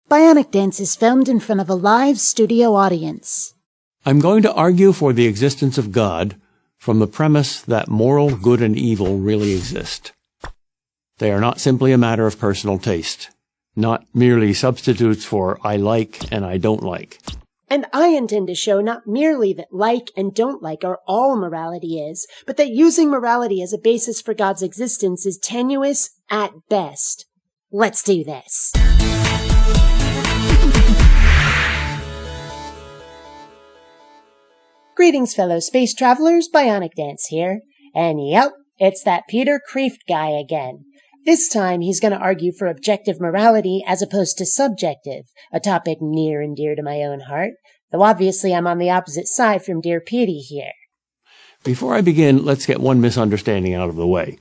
BionicDance is filmed in front of a live studio audience. I'm going to argue for the existence of God from the premise that moral good and evil really exist. They are not simply a matter of personal taste, not merely substitutes for I like and I don't like. And I intend to show not merely that like and don't like are all morality is, but that using morality as a basis for God's existence is tenuous at best. Let's do this. Greetings, fellow space travelers, BionicDance here. And yep, it's that Peter Kreeft guy again. This time he's going to argue for objective morality as opposed to subjective, a topic near and dear to my own heart, though obviously I'm on the opposite side from dear Petey here. Before I begin, let's get one misunderstanding out of the way.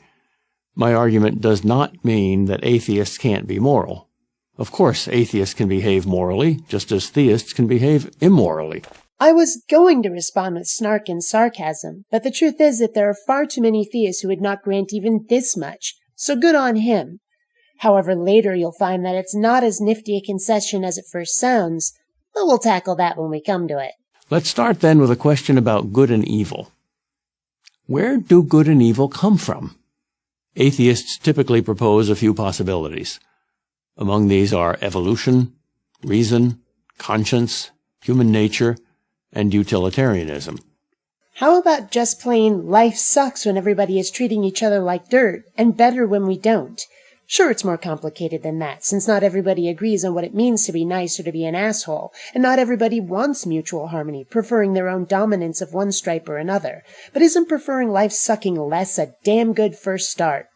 My argument does not mean that atheists can't be moral. Of course, atheists can behave morally, just as theists can behave immorally. I was going to respond with snark and sarcasm, but the truth is that there are far too many theists who would not grant even this much, so good on him. However, later you'll find that it's not as nifty a concession as it first sounds, but we'll tackle that when we come to it. Let's start then with a question about good and evil. Where do good and evil come from? Atheists typically propose a few possibilities. Among these are evolution, reason, conscience, human nature, and utilitarianism. How about just plain life sucks when everybody is treating each other like dirt, and better when we don't? Sure, it's more complicated than that, since not everybody agrees on what it means to be nice or to be an asshole, and not everybody wants mutual harmony, preferring their own dominance of one stripe or another. But isn't preferring life sucking less a damn good first start?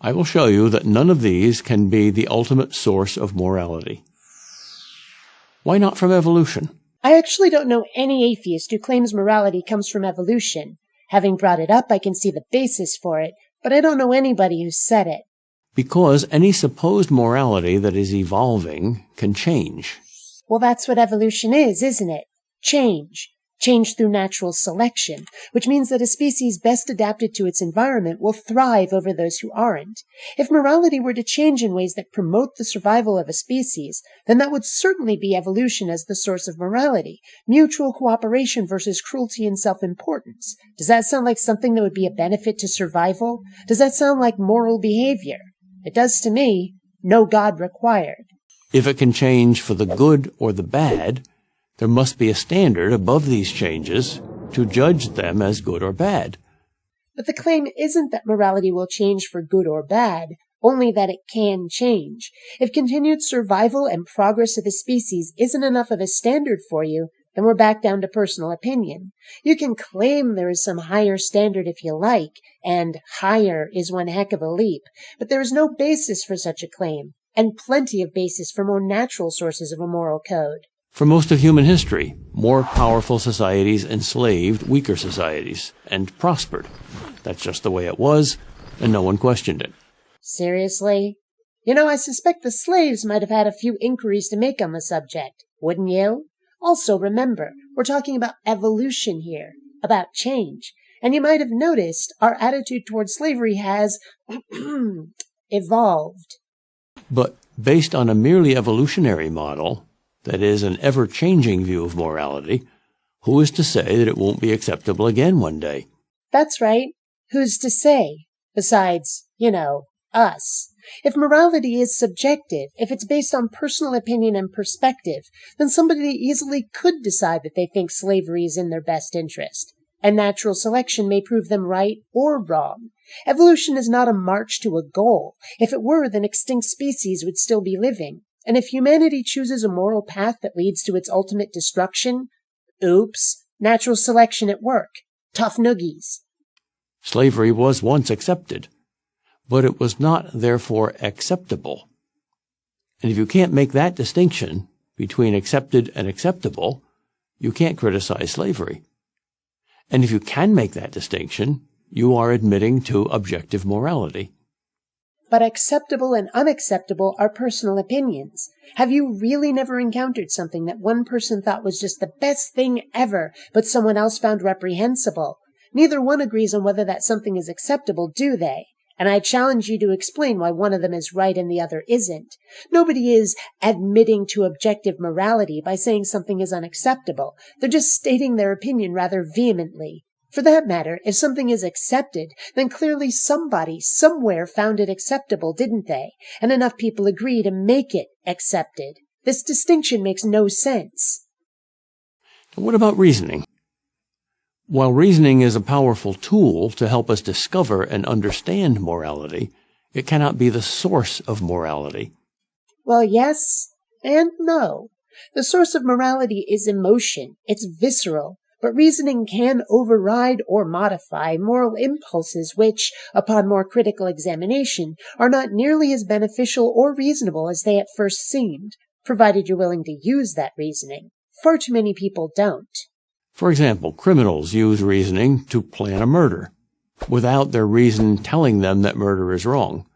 I will show you that none of these can be the ultimate source of morality. Why not from evolution? I actually don't know any atheist who claims morality comes from evolution. Having brought it up, I can see the basis for it, but I don't know anybody who said it. Because any supposed morality that is evolving can change. Well, that's what evolution is, isn't it? Change. Change through natural selection, which means that a species best adapted to its environment will thrive over those who aren't. If morality were to change in ways that promote the survival of a species, then that would certainly be evolution as the source of morality, mutual cooperation versus cruelty and self-importance. Does that sound like something that would be a benefit to survival? Does that sound like moral behavior? It does to me. No God required. If it can change for the good or the bad, there must be a standard above these changes to judge them as good or bad. But the claim isn't that morality will change for good or bad, only that it can change. If continued survival and progress of a species isn't enough of a standard for you, then we're back down to personal opinion. You can claim there is some higher standard if you like, and higher is one heck of a leap, but there is no basis for such a claim, and plenty of basis for more natural sources of a moral code. For most of human history, more powerful societies enslaved weaker societies and prospered. That's just the way it was, and no one questioned it. Seriously? You know, I suspect the slaves might have had a few inquiries to make on the subject, wouldn't you? Also, remember, we're talking about evolution here, about change, and you might have noticed our attitude toward slavery has evolved. But based on a merely evolutionary model, that is, an ever-changing view of morality, who is to say that it won't be acceptable again one day? That's right. Who's to say? Besides, us. If morality is subjective, if it's based on personal opinion and perspective, then somebody easily could decide that they think slavery is in their best interest. And natural selection may prove them right or wrong. Evolution is not a march to a goal. If it were, then extinct species would still be living. And if humanity chooses a moral path that leads to its ultimate destruction, oops, natural selection at work. Tough noogies. Slavery was once accepted, but it was not therefore acceptable. And if you can't make that distinction between accepted and acceptable, you can't criticize slavery. And if you can make that distinction, you are admitting to objective morality. But acceptable and unacceptable are personal opinions. Have you really never encountered something that one person thought was just the best thing ever, but someone else found reprehensible? Neither one agrees on whether that something is acceptable, do they? And I challenge you to explain why one of them is right and the other isn't. Nobody is admitting to objective morality by saying something is unacceptable. They're just stating their opinion rather vehemently. For that matter, if something is accepted, then clearly somebody, somewhere found it acceptable, didn't they? And enough people agree to make it accepted. This distinction makes no sense. What about reasoning? While reasoning is a powerful tool to help us discover and understand morality, it cannot be the source of morality. Well, yes and no. The source of morality is emotion. It's visceral. But reasoning can override or modify moral impulses which, upon more critical examination, are not nearly as beneficial or reasonable as they at first seemed, provided you're willing to use that reasoning. Far too many people don't. For example, criminals use reasoning to plan a murder, without their reason telling them that murder is wrong.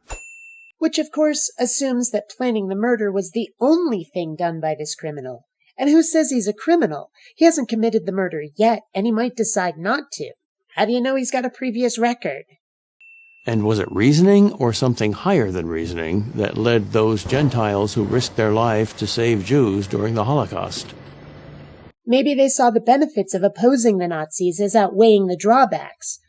Which, of course, assumes that planning the murder was the only thing done by this criminal. And who says he's a criminal? He hasn't committed the murder yet, and he might decide not to. How do you know he's got a previous record? And was it reasoning or something higher than reasoning that led those Gentiles who risked their life to save Jews during the Holocaust? Maybe they saw the benefits of opposing the Nazis as outweighing the drawbacks.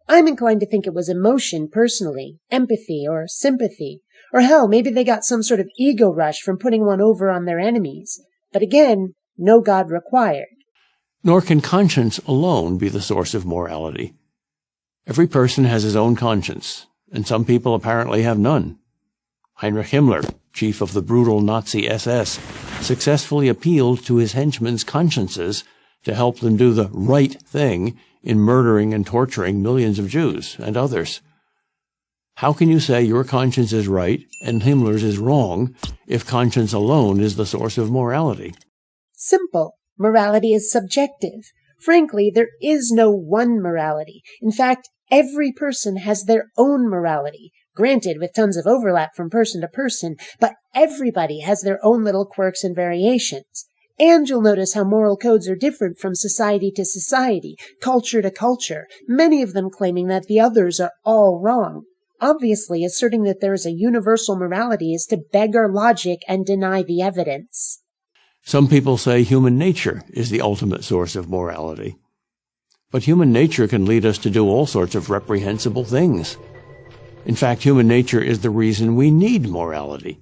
I'm inclined to think it was emotion, personally, empathy or sympathy. Or hell, maybe they got some sort of ego rush from putting one over on their enemies. But again, no God required. Nor can conscience alone be the source of morality. Every person has his own conscience, and some people apparently have none. Heinrich Himmler, chief of the brutal Nazi SS, successfully appealed to his henchmen's consciences to help them do the right thing in murdering and torturing millions of Jews and others. How can you say your conscience is right and Himmler's is wrong if conscience alone is the source of morality? Simple. Morality is subjective. Frankly, there is no one morality. In fact, every person has their own morality. Granted, with tons of overlap from person to person, but everybody has their own little quirks and variations. And you'll notice how moral codes are different from society to society, culture to culture, many of them claiming that the others are all wrong. Obviously, asserting that there is a universal morality is to beg our logic and deny the evidence. Some people say human nature is the ultimate source of morality. But human nature can lead us to do all sorts of reprehensible things. In fact, human nature is the reason we need morality.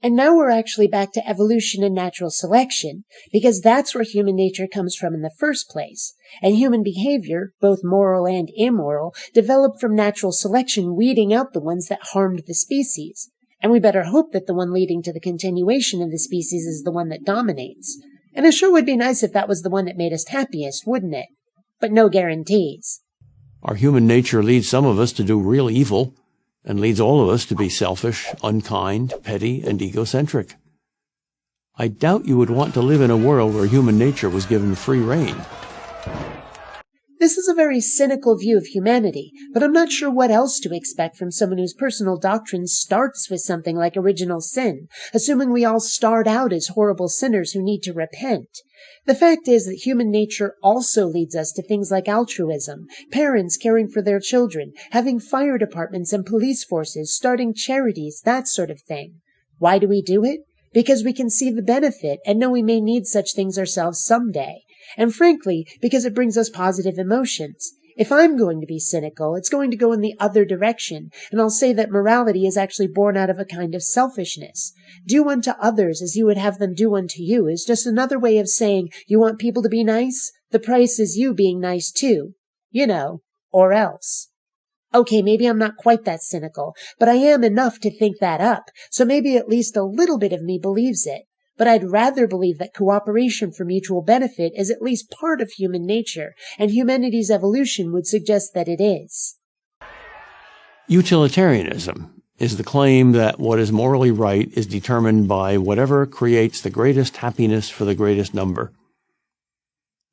And now we're actually back to evolution and natural selection, because that's where human nature comes from in the first place. And human behavior, both moral and immoral, developed from natural selection, weeding out the ones that harmed the species. And we better hope that the one leading to the continuation of the species is the one that dominates. And it sure would be nice if that was the one that made us happiest, wouldn't it? But no guarantees. Our human nature leads some of us to do real evil, and leads all of us to be selfish, unkind, petty, and egocentric. I doubt you would want to live in a world where human nature was given free rein. This is a very cynical view of humanity, but I'm not sure what else to expect from someone whose personal doctrine starts with something like original sin, assuming we all start out as horrible sinners who need to repent. The fact is that human nature also leads us to things like altruism, parents caring for their children, having fire departments and police forces, starting charities, that sort of thing. Why do we do it? Because we can see the benefit and know we may need such things ourselves someday. And frankly, because it brings us positive emotions. If I'm going to be cynical, it's going to go in the other direction, and I'll say that morality is actually born out of a kind of selfishness. Do unto others as you would have them do unto you is just another way of saying you want people to be nice? The price is you being nice too. You know, or else. Okay, maybe I'm not quite that cynical, but I am enough to think that up, so maybe at least a little bit of me believes it. But I'd rather believe that cooperation for mutual benefit is at least part of human nature, and humanity's evolution would suggest that it is. Utilitarianism is the claim that what is morally right is determined by whatever creates the greatest happiness for the greatest number.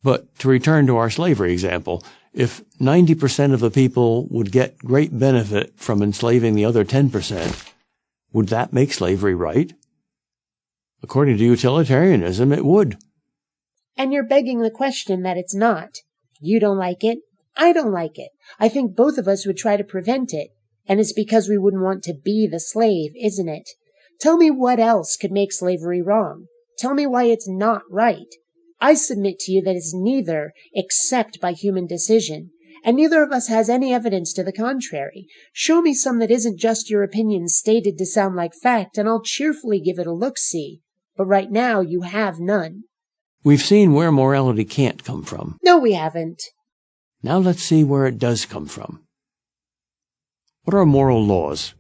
But to return to our slavery example, if 90% of the people would get great benefit from enslaving the other 10%, would that make slavery right? According to utilitarianism, it would. And you're begging the question that it's not. You don't like it. I don't like it. I think both of us would try to prevent it. And it's because we wouldn't want to be the slave, isn't it? Tell me what else could make slavery wrong. Tell me why it's not right. I submit to you that it's neither except by human decision, and neither of us has any evidence to the contrary. Show me some that isn't just your opinion stated to sound like fact, and I'll cheerfully give it a look-see. But right now, you have none. We've seen where morality can't come from. No, we haven't. Now let's see where it does come from. What are moral laws?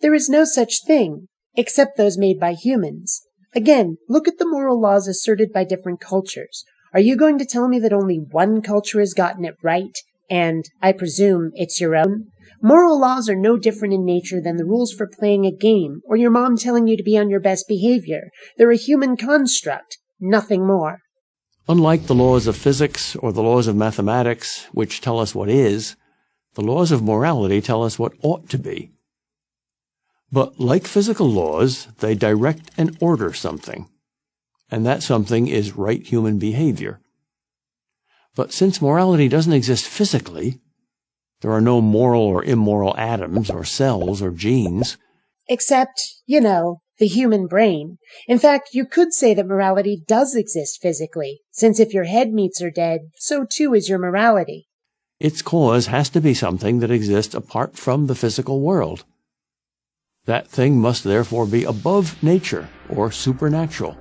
There is no such thing, except those made by humans. Again, look at the moral laws asserted by different cultures. Are you going to tell me that only one culture has gotten it right, and I presume it's your own? Moral laws are no different in nature than the rules for playing a game, or your mom telling you to be on your best behavior. They're a human construct, nothing more. Unlike the laws of physics or the laws of mathematics, which tell us what is, the laws of morality tell us what ought to be. But like physical laws, they direct and order something, and that something is right human behavior. But since morality doesn't exist physically, there are no moral or immoral atoms or cells or genes. Except, the human brain. In fact, you could say that morality does exist physically, since if your head meats are dead, so too is your morality. Its cause has to be something that exists apart from the physical world. That thing must therefore be above nature or supernatural.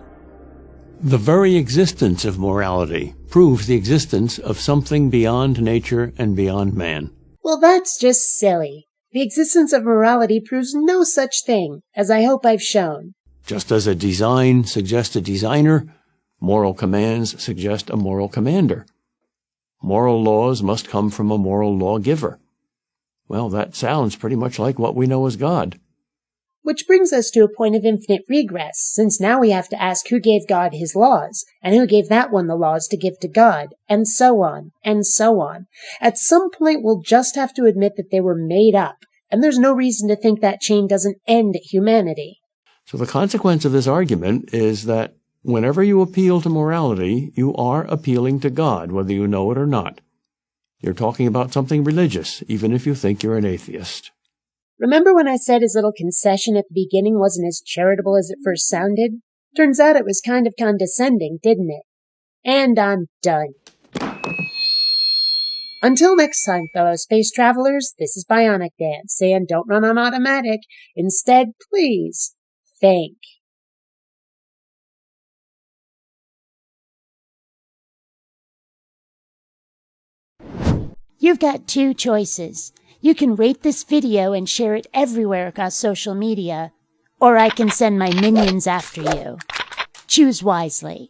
The very existence of morality proves the existence of something beyond nature and beyond man. Well, that's just silly. The existence of morality proves no such thing, as I hope I've shown. Just as a design suggests a designer, moral commands suggest a moral commander. Moral laws must come from a moral lawgiver. Well, that sounds pretty much like what we know as God. Which brings us to a point of infinite regress, since now we have to ask who gave God his laws, and who gave that one the laws to give to God, and so on, and so on. At some point we'll just have to admit that they were made up, and there's no reason to think that chain doesn't end at humanity. So the consequence of this argument is that whenever you appeal to morality, you are appealing to God, whether you know it or not. You're talking about something religious, even if you think you're an atheist. Remember when I said his little concession at the beginning wasn't as charitable as it first sounded? Turns out it was kind of condescending, didn't it? And I'm done. Until next time, fellow space travelers, this is BionicDance saying don't run on automatic. Instead, please think. You've got two choices. You can rate this video and share it everywhere across social media, or I can send my minions after you. Choose wisely.